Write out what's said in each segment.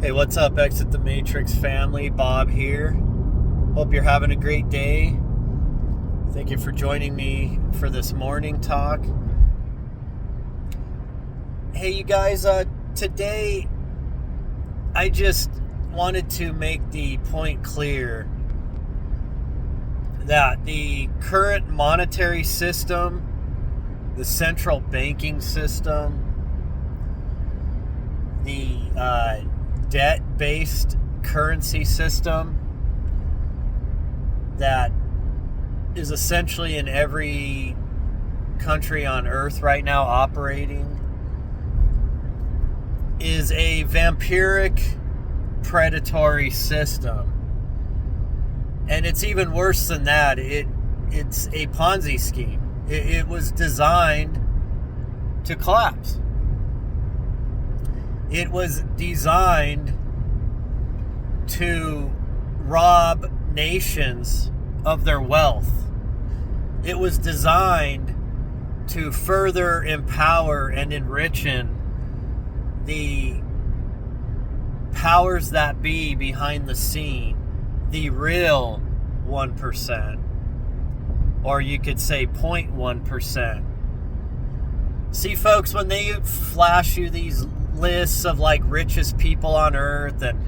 Hey, what's up, Exit the Matrix family? Bob here. Hope you're having a great day. Thank you for joining me for this morning talk. Hey, you guys, today I just wanted to make the point clear that the current monetary system, the central banking system, the debt-based currency system that is essentially in every country on earth right now operating is a vampiric, predatory system. And it's even worse than that. It's a Ponzi scheme. It was designed to collapse. It was designed to rob nations of their wealth. It was designed to further empower and enrich the powers that be behind the scene, the real 1%, or you could say 0.1%. See, folks, when they flash you these lists of like richest people on earth, and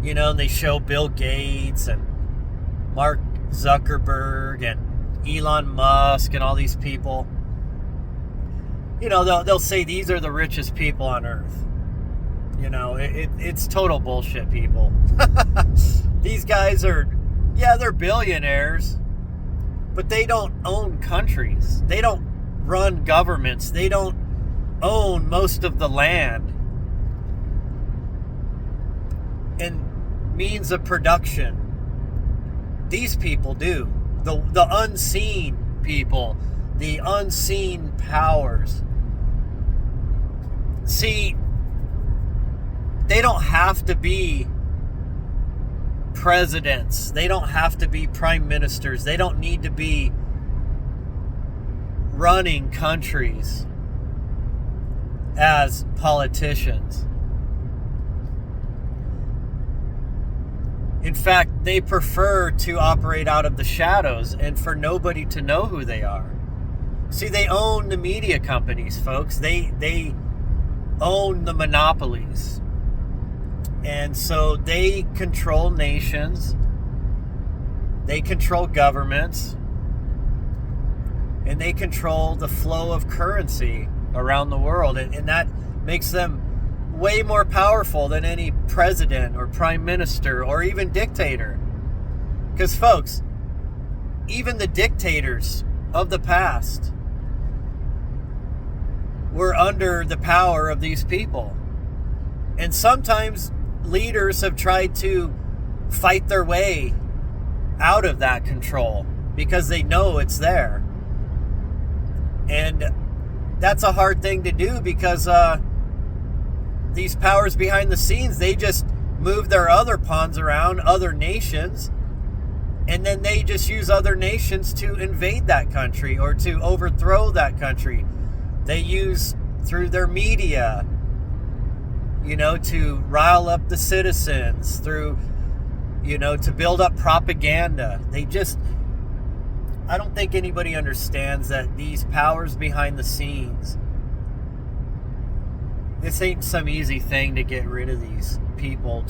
and they show Bill Gates and Mark Zuckerberg and Elon Musk and all these people, they'll say these are the richest people on earth. It's total bullshit, people. These guys they're billionaires, but they don't own countries. They don't run governments. They don't own most of the land and means of production. These people do. The unseen people, the unseen powers. See, they don't have to be presidents. They don't have to be prime ministers. They don't need to be running countries as politicians. In fact, they prefer to operate out of the shadows and for nobody to know who they are. See, they own the media companies, folks. They own the monopolies. And so they control nations. They control governments. And they control the flow of currency around the world. And that makes them way more powerful than any president or prime minister or even dictator. Because, folks, even the dictators of the past were under the power of these people. And sometimes leaders have tried to fight their way out of that control because they know it's there. And that's a hard thing to do because these powers behind the scenes, they just move their other pawns around, other nations, and then they just use other nations to invade that country or to overthrow that country. They use through their media, to rile up the citizens, through, to build up propaganda. I don't think anybody understands that these powers behind the scenes, this ain't some easy thing to get rid of these people,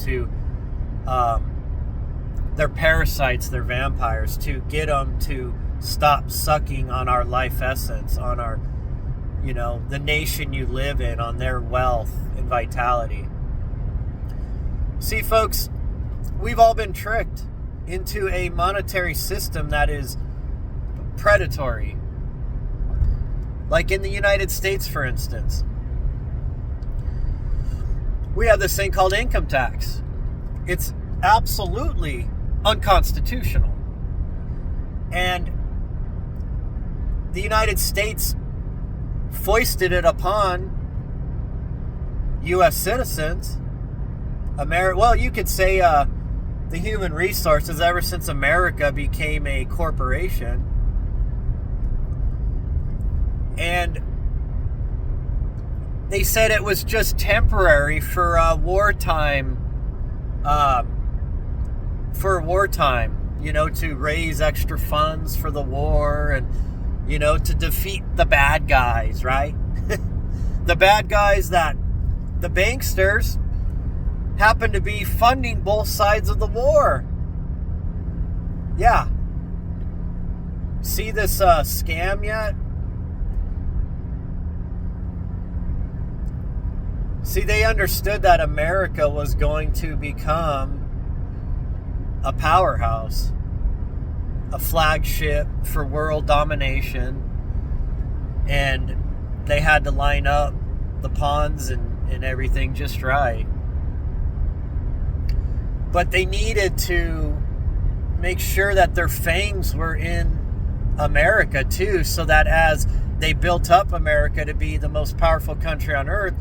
they're parasites, they're vampires, to get them to stop sucking on our life essence, on our, the nation you live in, on their wealth and vitality. See, folks, we've all been tricked into a monetary system that is predatory. Like in the United States, for instance, we have this thing called income tax. It's absolutely unconstitutional. And the United States foisted it upon U.S. citizens. You could say the human resources ever since America became a corporation. And they said it was just temporary for wartime for wartime, to raise extra funds for the war and, to defeat the bad guys, right? The bad guys that the banksters happen to be funding both sides of the war. Yeah. See this scam yet? See, they understood that America was going to become a powerhouse, a flagship for world domination, and they had to line up the pawns and everything just right. But they needed to make sure that their fangs were in America too, so that as they built up America to be the most powerful country on earth,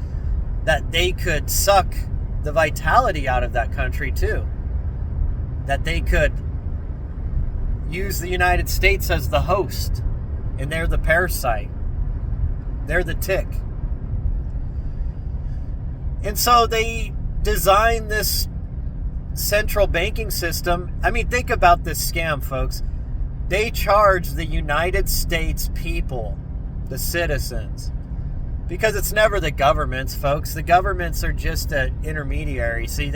that they could suck the vitality out of that country too. That they could use the United States as the host, and they're the parasite. They're the tick. And so they designed this central banking system. I mean, think about this scam, folks. They charge the United States people, the citizens, because it's never the governments, folks. The governments are just an intermediary. See,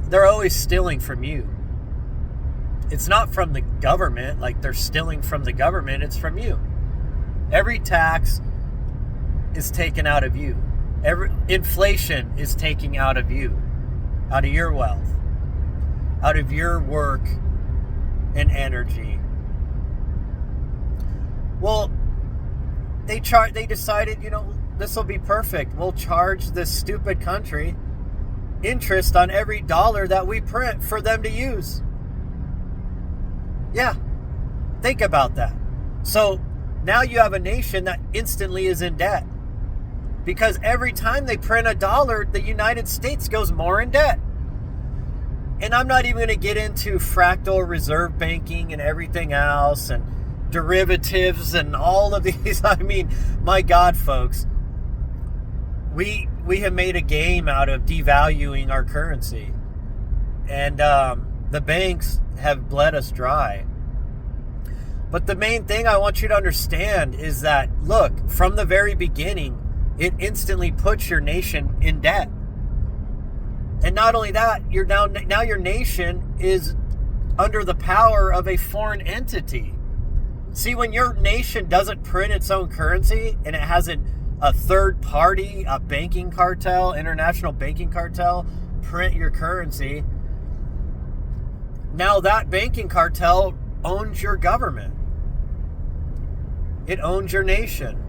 they're always stealing from you. It's not from the government, like they're stealing from the government, it's from you. Every tax is taken out of you. Every inflation is taking out of you, out of your wealth, out of your work and energy. Well, they decided, this will be perfect. We'll charge this stupid country interest on every dollar that we print for them to use. Yeah, think about that. So now you have a nation that instantly is in debt, because every time they print a dollar, the United States goes more in debt. And I'm not even going to get into fractal reserve banking and everything else and derivatives and all of these. I mean, my God, folks, we have made a game out of devaluing our currency. And the banks have bled us dry. But the main thing I want you to understand is that, look, from the very beginning, it instantly puts your nation in debt. And not only that, now your nation is under the power of a foreign entity. See, when your nation doesn't print its own currency and it has a third party, a banking cartel, international banking cartel, print your currency, now that banking cartel owns your government. It owns your nation.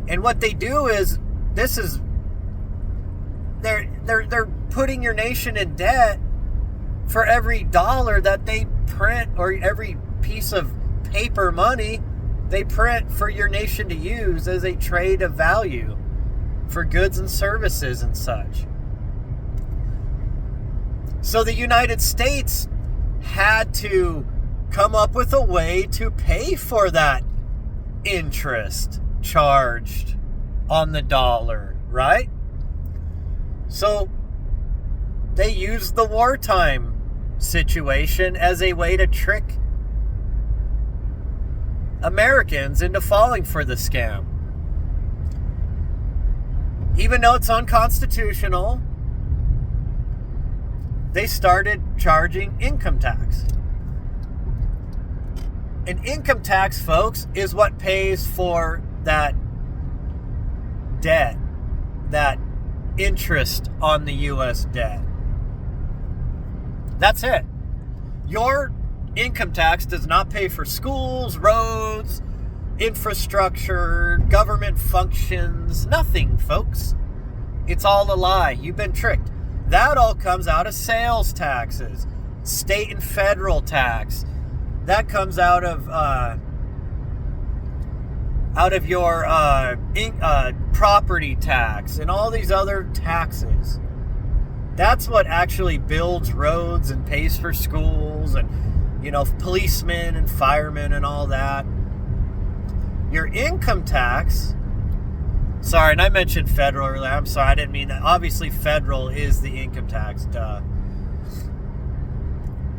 And what they do is, they're putting your nation in debt for every dollar that they print, or every piece of paper money they print for your nation to use as a trade of value for goods and services and such. So the United States had to come up with a way to pay for that interest charged on the dollar, right? So they used the wartime situation as a way to trick Americans into falling for the scam. Even though it's unconstitutional, they started charging income tax. And income tax, folks, is what pays for that debt, that interest on the U.S. debt. That's it. Your income tax does not pay for schools, roads, infrastructure, government functions, nothing, folks. It's all a lie. You've been tricked. That all comes out of sales taxes, state and federal tax. That comes out of your property tax and all these other taxes. That's what actually builds roads and pays for schools and, policemen and firemen and all that. Your income tax Sorry, and I mentioned federal earlier. I'm sorry, I didn't mean that. Obviously, federal is the income tax, duh.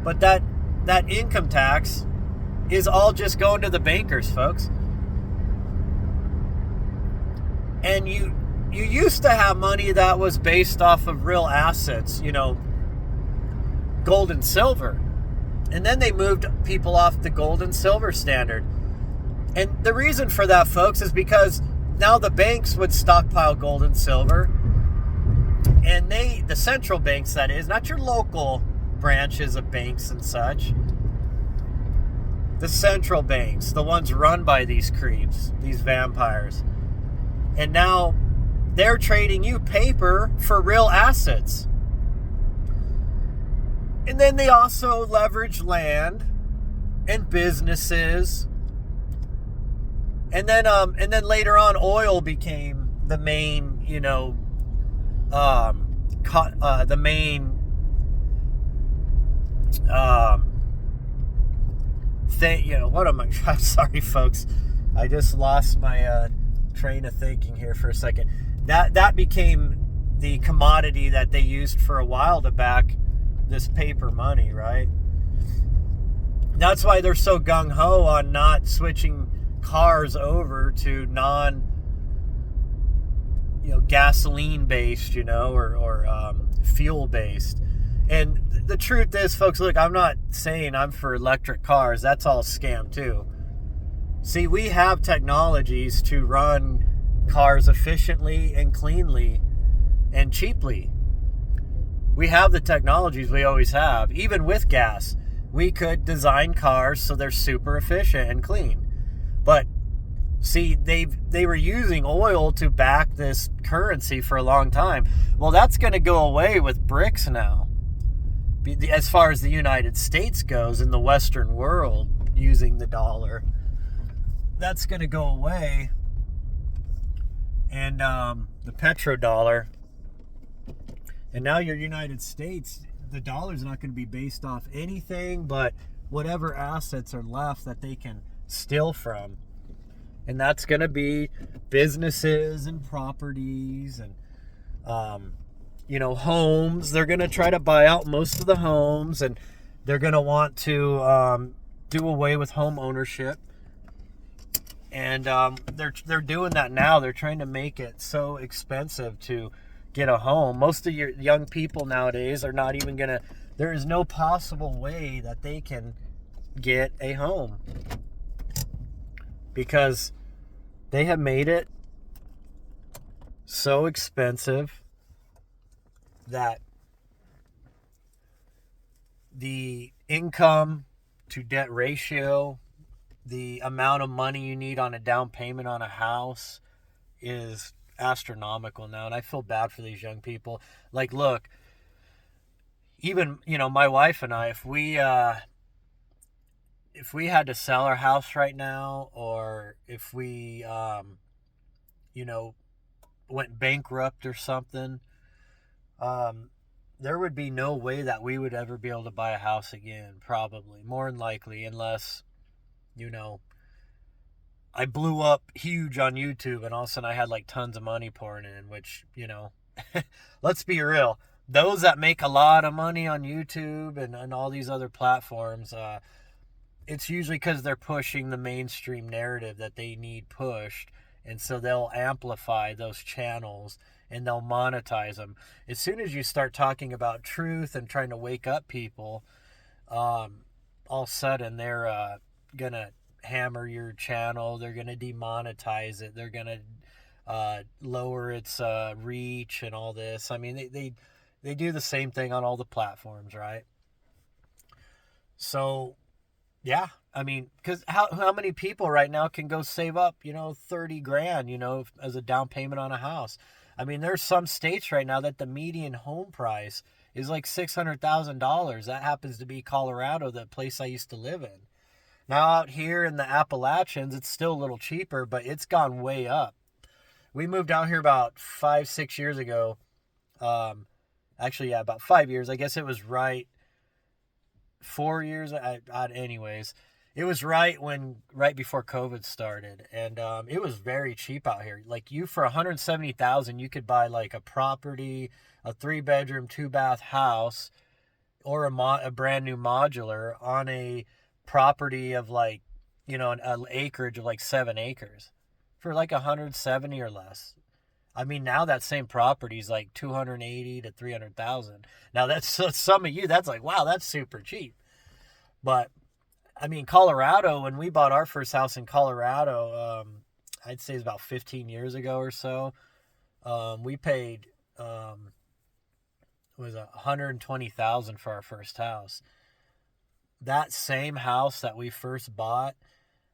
But that income tax is all just going to the bankers, folks. And you used to have money that was based off of real assets, gold and silver. And then they moved people off the gold and silver standard. And the reason for that, folks, is because now the banks would stockpile gold and silver. And the central banks, that is, not your local branches of banks and such, the central banks, the ones run by these creeps, these vampires. And now they're trading you paper for real assets. And then they also leverage land and businesses. And then later on, oil became the main, the main thing. What am I? I'm sorry, folks. I just lost my train of thinking here for a second. That became the commodity that they used for a while to back this paper money, right? That's why they're so gung-ho on not switching cars over to gasoline based, or fuel based. And the truth is, folks, look, I'm not saying I'm for electric cars. That's all scam too. See, we have technologies to run cars efficiently and cleanly and cheaply. We have the technologies, we always have. Even with gas, we could design cars so they're super efficient and clean. But see, they were using oil to back this currency for a long time. Well, that's going to go away with BRICS now. As far as the United States goes in the Western world, using the dollar, that's going to go away. And the petrodollar. And now your United States, the dollar's not going to be based off anything but whatever assets are left that they can steal from. And that's going to be businesses and properties and, homes. They're going to try to buy out most of the homes, and they're going to want to do away with home ownership. And they're doing that now. They're trying to make it so expensive to get a home. Most of your young people nowadays are not even gonna, there is no possible way that they can get a home because they have made it so expensive that the income to debt ratio, the amount of money you need on a down payment on a house is astronomical now. And I feel bad for these young people. Like, look, even, my wife and I, if we had to sell our house right now, or if we, went bankrupt or something, there would be no way that we would ever be able to buy a house again, probably, more than likely, unless, I blew up huge on YouTube and all of a sudden I had like tons of money pouring in, which, let's be real. Those that make a lot of money on YouTube and all these other platforms, it's usually because they're pushing the mainstream narrative that they need pushed. And so they'll amplify those channels and they'll monetize them. As soon as you start talking about truth and trying to wake up people, all of a sudden they're going to hammer your channel. They're going to demonetize it. They're going to lower its reach and all this. I mean, they do the same thing on all the platforms, right? So, yeah, I mean, because how many people right now can go save up, $30,000, as a down payment on a house? I mean, there's some states right now that the median home price is like $600,000. That happens to be Colorado, the place I used to live in. Now out here in the Appalachians, it's still a little cheaper, but it's gone way up. We moved out here about 5-6 years ago. About 5 years. I guess it was right 4 years. Anyways, It was right before COVID started, and it was very cheap out here. Like you for 170,000, you could buy like a property, a 3-bedroom, 2-bath house, or a brand new modular on a property of like, an acreage of like 7 acres for like 170 or less. I mean, now that same property is like 280 to 300,000. Now that's some of you. That's like, wow, that's super cheap. But I mean, Colorado, when we bought our first house in Colorado, I'd say it's about 15 years ago or so. We paid was 120,000 for our first house. That same house that we first bought,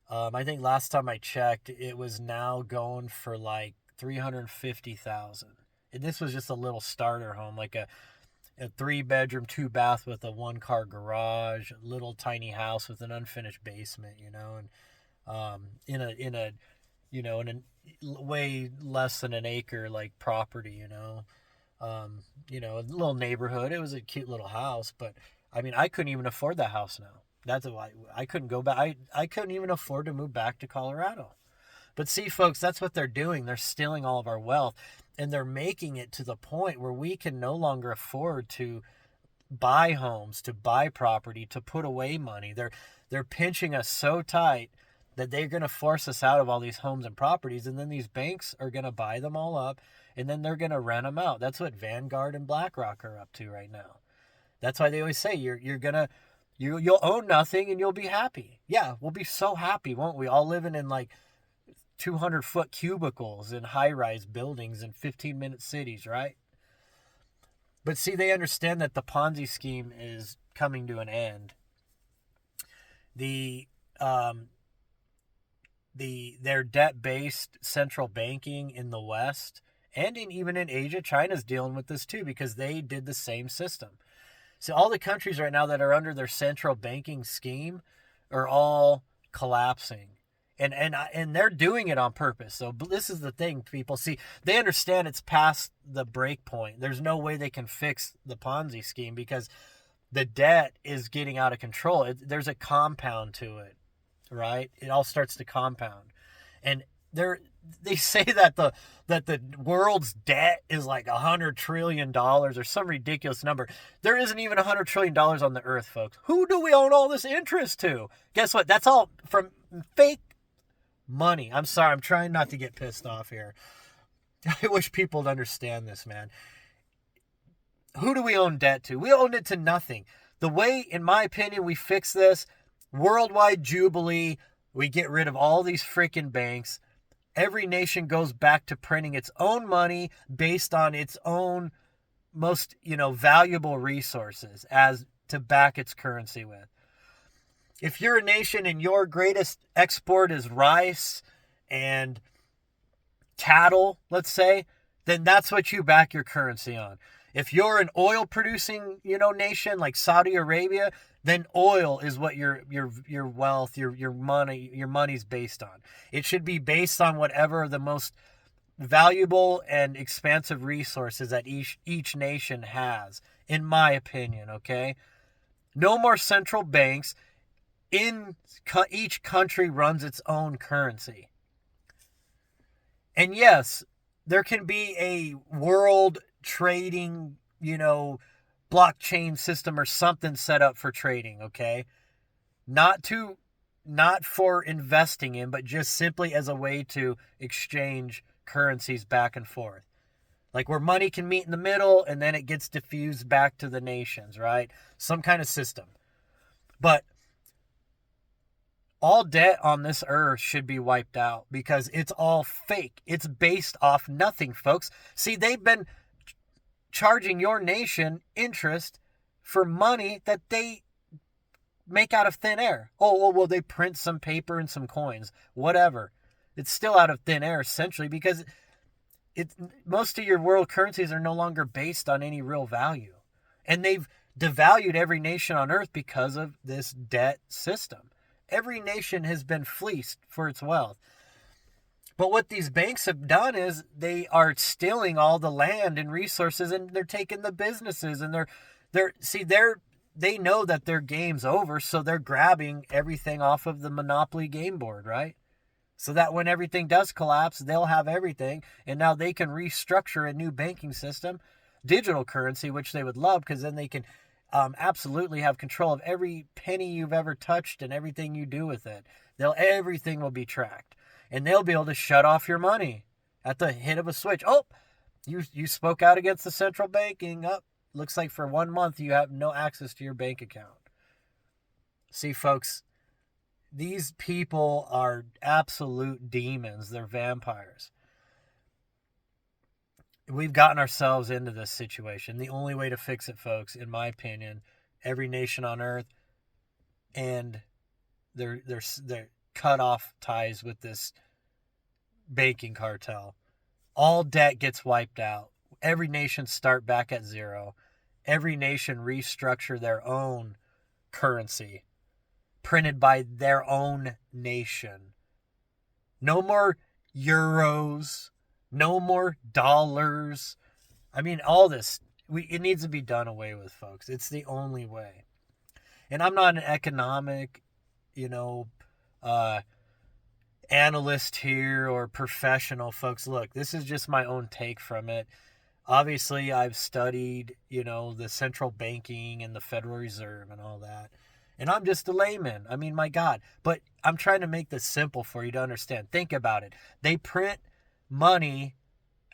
I think last time I checked, it was now going for like 350,000. And this was just a little starter home, like a 3-bedroom, 2-bath with a 1-car garage, little tiny house with an unfinished basement, and in a way less than an acre like property, a little neighborhood. It was a cute little house, but I mean, I couldn't even afford that house now. That's why I couldn't go back. I couldn't even afford to move back to Colorado. But see, folks, that's what they're doing. They're stealing all of our wealth, and they're making it to the point where we can no longer afford to buy homes, to buy property, to put away money. They're pinching us so tight that they're going to force us out of all these homes and properties, and then these banks are going to buy them all up, and then they're going to rent them out. That's what Vanguard and BlackRock are up to right now. That's why they always say you'll own nothing and you'll be happy. Yeah, we'll be so happy, won't we? All living in like 200-foot cubicles in high-rise buildings in 15-minute cities, right? But see, they understand that the Ponzi scheme is coming to an end. Their debt-based central banking in the West and even in Asia, China's dealing with this too, because they did the same system. So all the countries right now that are under their central banking scheme are all collapsing. And they're doing it on purpose. So this is the thing, people. See, they understand it's past the break point. There's no way they can fix the Ponzi scheme because the debt is getting out of control. There's a compound to it, right? It all starts to compound. And they say that the world's debt is like $100 trillion or some ridiculous number. There isn't even $100 trillion on the earth, folks. Who do we own all this interest to? Guess what? That's all from fake money. I'm sorry. I'm trying not to get pissed off here. I wish people would understand this, man. Who do we own debt to? We own it to nothing. The way, in my opinion, we fix this, worldwide jubilee, we get rid of all these freaking banks. Every nation goes back to printing its own money based on its own most, valuable resources as to back its currency with. If you're a nation and your greatest export is rice and cattle, let's say, then that's what you back your currency on. If you're an oil producing, nation like Saudi Arabia, then oil is what your wealth, your money's based on. It should be based on whatever the most valuable and expansive resources that each nation has, in my opinion, okay? No more central banks. Each country runs its own currency. And yes, there can be a world trading, blockchain system or something set up for trading, okay? Not for investing in, but just simply as a way to exchange currencies back and forth. Like where money can meet in the middle and then it gets diffused back to the nations, right? Some kind of system. But all debt on this earth should be wiped out because it's all fake. It's based off nothing, folks. See, they've been charging your nation interest for money that they make out of thin air. Oh, well, they print some paper and some coins, whatever. It's still out of thin air, essentially, because most of your world currencies are no longer based on any real value. And they've devalued every nation on earth because of this debt system. Every nation has been fleeced for its wealth. But what these banks have done is they are stealing all the land and resources, and they're taking the businesses, and they're they know that their game's over, so they're grabbing everything off of the Monopoly game board, right? So that when everything does collapse, they'll have everything, and now they can restructure a new banking system, digital currency, which they would love, because then they can absolutely have control of every penny you've ever touched and everything you do with it. Everything will be tracked, and they'll be able to shut off your money at the hit of a switch. Oh, you spoke out against the central banking. Looks like for 1 month you have no access to your bank account. See, folks, these people are absolute demons. They're vampires. We've gotten ourselves into this situation. The only way to fix it, folks, in my opinion, every nation on earth and they're cut off ties with this banking cartel. All debt gets wiped out. Every nation start back at zero. Every nation restructure their own currency, printed by their own nation. No more euros. No more dollars. I mean, all this, it needs to be done away with, folks. It's the only way. And I'm not an economic, analyst here or professional, folks. Look, this is just my own take from it. Obviously, I've studied, the central banking and the Federal Reserve and all that. And I'm just a layman. I mean, my God. But I'm trying to make this simple for you to understand. Think about it. They print money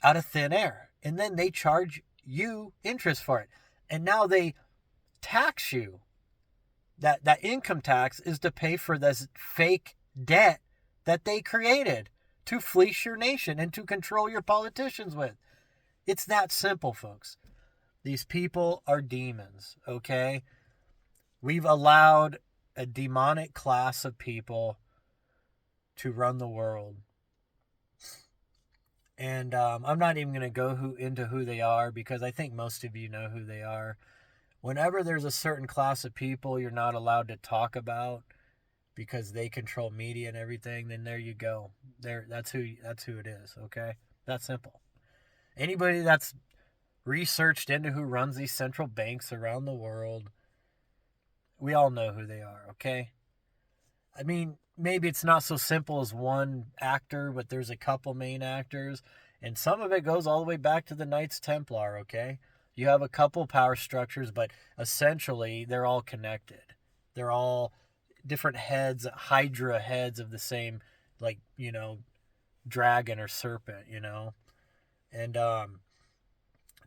out of thin air, and then they charge you interest for it. And now they tax you. That income tax is to pay for this fake debt that they created to fleece your nation and to control your politicians with. It's that simple, folks. These people are demons, okay? We've allowed a demonic class of people to run the world. And I'm not even going to go into who they are, because I think most of you know who they are. Whenever there's a certain class of people you're not allowed to talk about because they control media and everything, then there you go. That's who it is, okay? That's simple. Anybody that's researched into who runs these central banks around the world, we all know who they are, okay? I mean, maybe it's not so simple as one actor, but there's a couple main actors, and some of it goes all the way back to the Knights Templar, okay? You have a couple power structures, but essentially they're all connected. They're all different heads, Hydra heads of the same, dragon or serpent, And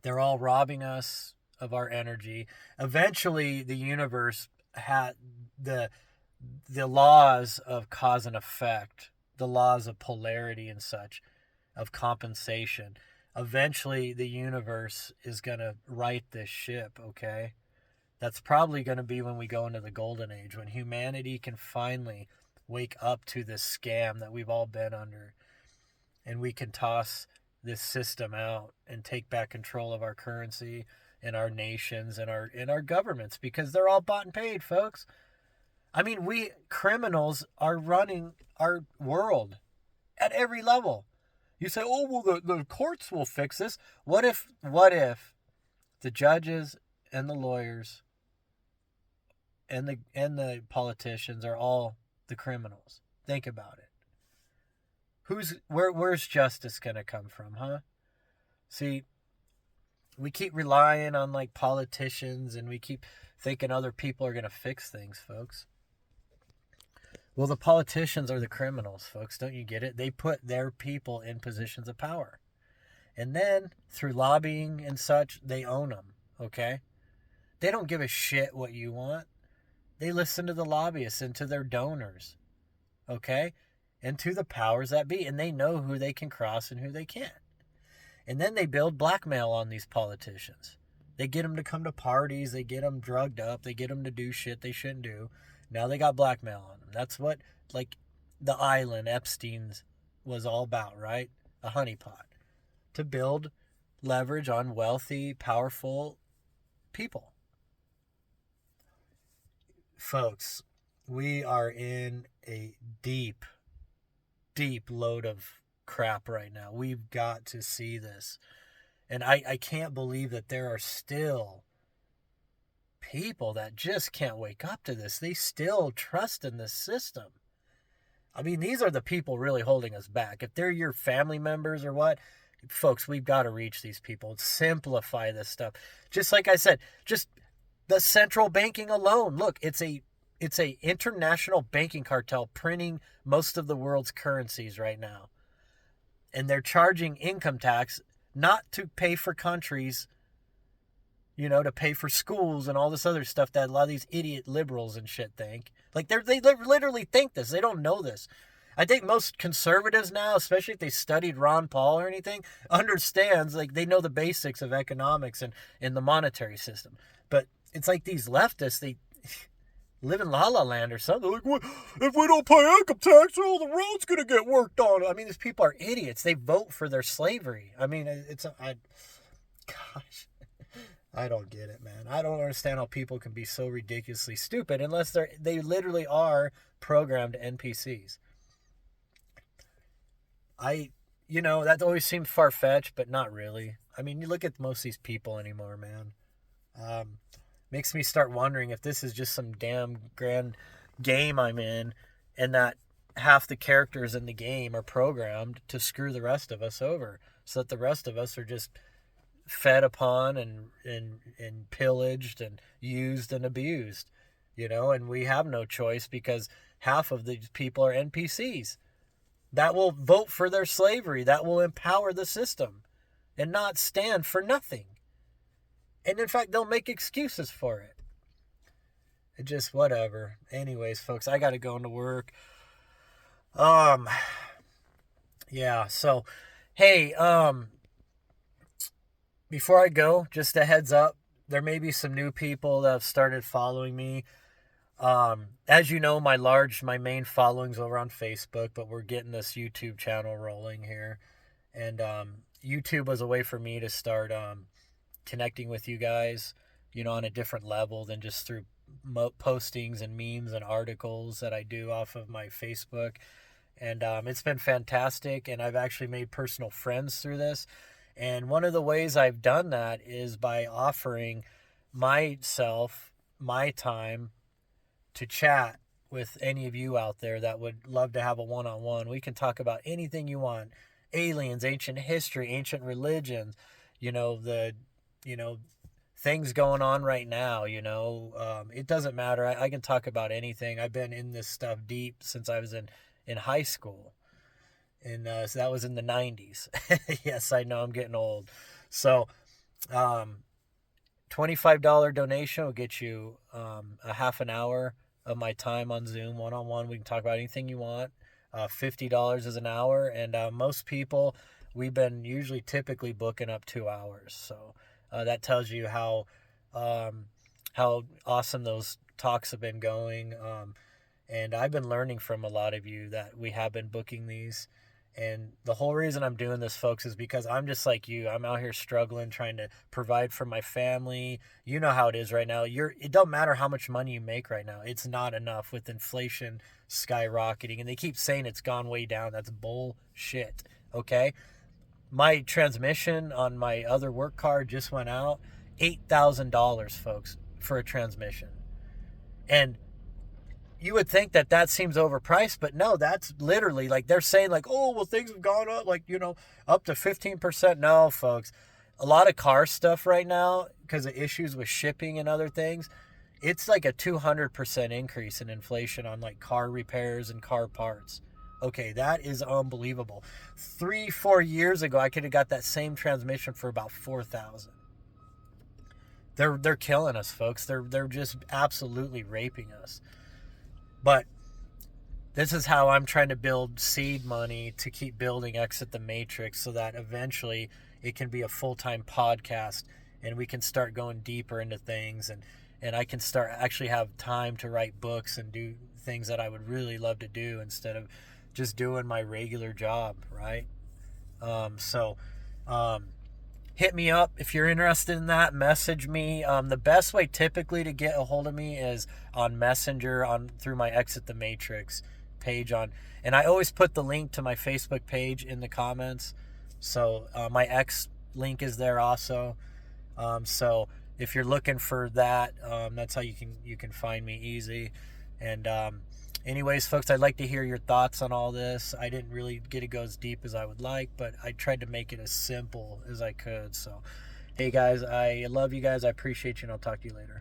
they're all robbing us of our energy. Eventually, the universe had the laws of cause and effect, the laws of polarity and such, of compensation. Eventually, the universe is going to right this ship, okay? That's probably going to be when we go into the golden age, when humanity can finally wake up to this scam that we've all been under, and we can toss this system out and take back control of our currency and our nations and our governments, because they're all bought and paid, folks. I mean, we criminals are running our world at every level. You say, oh, well, the courts will fix this. What if the judges and the lawyers and the politicians are all the criminals? Think about it. Where's justice going to come from, huh? See, we keep relying on politicians, and we keep thinking other people are going to fix things, folks. Well, the politicians are the criminals, folks. Don't you get it? They put their people in positions of power. And then, through lobbying and such, they own them, okay? They don't give a shit what you want. They listen to the lobbyists and to their donors, okay? And to the powers that be. And they know who they can cross and who they can't. And then they build blackmail on these politicians. They get them to come to parties. They get them drugged up. They get them to do shit they shouldn't do. Now they got blackmail on them. That's what, the island, Epstein's, was all about, right? A honeypot. To build leverage on wealthy, powerful people. Folks, we are in a deep, deep load of crap right now. We've got to see this. And I can't believe that there are still people that just can't wake up to this. They still trust in this system. I mean, these are the people really holding us back. If they're your family members or what, folks, we've got to reach these people. Simplify this stuff. Just like I said, just the central banking alone. Look, it's a international banking cartel printing most of the world's currencies right now. And they're charging income tax not to pay for countries, to pay for schools and all this other stuff that a lot of these idiot liberals and shit think. Like, they literally think this. They don't know this. I think most conservatives now, especially if they studied Ron Paul or anything, understands, like, they know the basics of economics and in the monetary system. But it's like these leftists, they live in La La Land or something. Like, what, if we don't pay income tax, all the road's going to get worked on. I mean, these people are idiots. They vote for their slavery. I mean, gosh, I don't get it, man. I don't understand how people can be so ridiculously stupid unless they literally are programmed NPCs. That always seemed far-fetched, but not really. I mean, you look at most of these people anymore, man. Makes me start wondering if this is just some damn grand game I'm in, and that half the characters in the game are programmed to screw the rest of us over, so that the rest of us are just fed upon and pillaged and used and abused, and we have no choice because half of these people are NPCs that will vote for their slavery, that will empower the system and not stand for nothing. And in fact, they'll make excuses for it. It just, whatever. Anyways, folks, I got to go into work. Yeah, so, hey, before I go, just a heads up, there may be some new people that have started following me. As you know, my main following's over on Facebook, but we're getting this YouTube channel rolling here. And YouTube was a way for me to start connecting with you guys, on a different level than just through postings and memes and articles that I do off of my Facebook. And it's been fantastic, and I've actually made personal friends through this. And one of the ways I've done that is by offering myself, my time, to chat with any of you out there that would love to have a one-on-one. We can talk about anything you want. Aliens, ancient history, ancient religions, things going on right now, it doesn't matter. I can talk about anything. I've been in this stuff deep since I was in high school. And so that was in the 90s. Yes, I know I'm getting old. So $25 donation will get you a half an hour of my time on Zoom, one-on-one. We can talk about anything you want. $50 is an hour. And most people, we've been typically booking up 2 hours. So that tells you how awesome those talks have been going. And I've been learning from a lot of you that we have been booking these. And the whole reason I'm doing this, folks, is because I'm just like you. I'm out here struggling, trying to provide for my family. You know how it is right now. It don't matter how much money you make right now. It's not enough with inflation skyrocketing. And they keep saying it's gone way down. That's bullshit, okay? My transmission on my other work car just went out. $8,000, folks, for a transmission. And you would think that seems overpriced, but no, that's literally, like, they're saying, like, oh, well, things have gone up, like, up to 15%. No, folks, a lot of car stuff right now, because of issues with shipping and other things, it's like a 200% increase in inflation on, like, car repairs and car parts. Okay, that is unbelievable. 3-4 years ago, I could have got that same transmission for about $4,000. They're killing us, folks. They're just absolutely raping us. But this is how I'm trying to build seed money to keep building Exit the Matrix, so that eventually it can be a full-time podcast and we can start going deeper into things, and I can start actually have time to write books and do things that I would really love to do instead of just doing my regular job, right? Hit me up if you're interested in that. Message me. The best way typically to get a hold of me is on Messenger, through my Exit the Matrix page and I always put the link to my Facebook page in the comments. So my X link is there also. So if you're looking for that, that's how you can find me easy. And anyways, folks, I'd like to hear your thoughts on all this. I didn't really get to go as deep as I would like, but I tried to make it as simple as I could. So, hey guys, I love you guys. I appreciate you, and I'll talk to you later.